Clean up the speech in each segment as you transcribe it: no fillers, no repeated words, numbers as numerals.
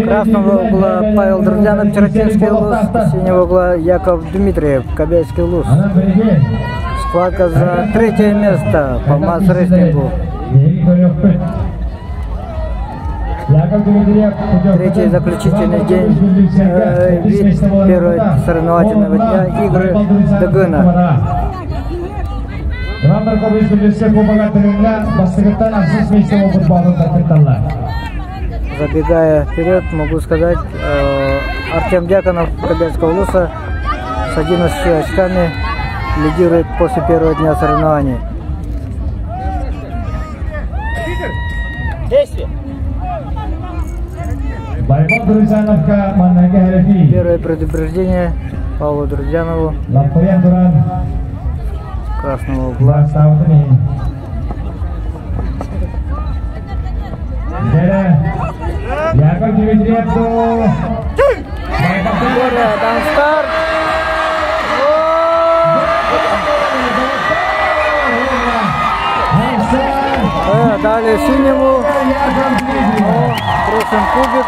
Красного угла Павел Друзянов, Чаротинский улус, синего угла Яков Дмитриев, Кобельский улус. Схватка за третье место по масс-рестлингу. Третий заключительный день вид первого соревновательного дня игры Дагына. Забегая вперед, могу сказать, Артем Дьяконов Кобельского улуса с 11 очками лидирует после первого дня соревнований. Действие! Первое предупреждение Павлу Друзянову красного угла. Данстарт. Далее синему. Бросим кубик.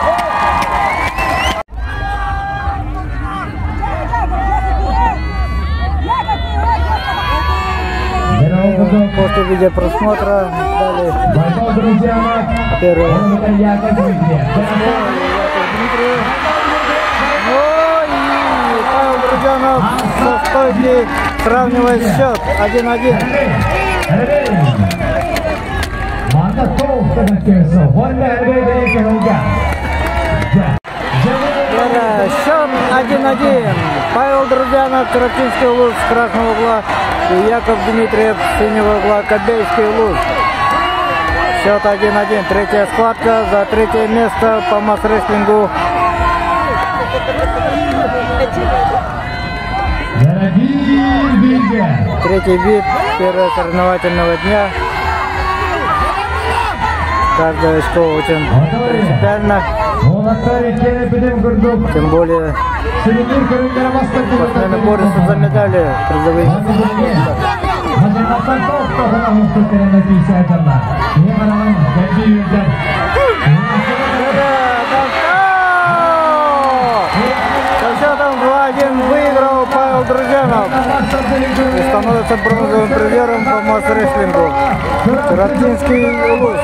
После видеопросмотра далее первый Павел Друзянов со стойки сравнивает счет 1-1. Счет 1-1. Павел Друзянов, Чаротинский улус с красного угла и Яков Дмитриев с синего угла, Кобельский улус. Счет 1-1. Третья схватка за третье место по масс-рестлингу. Третий вид первого соревновательного дня. Каждое очко очень принципиально. Тем более спортсмены борются за медали призовые. Со счетом 2-1 выиграл Павел Друзянов и становится бронзовым призером по масс-рестлингу. Чаротинский улус.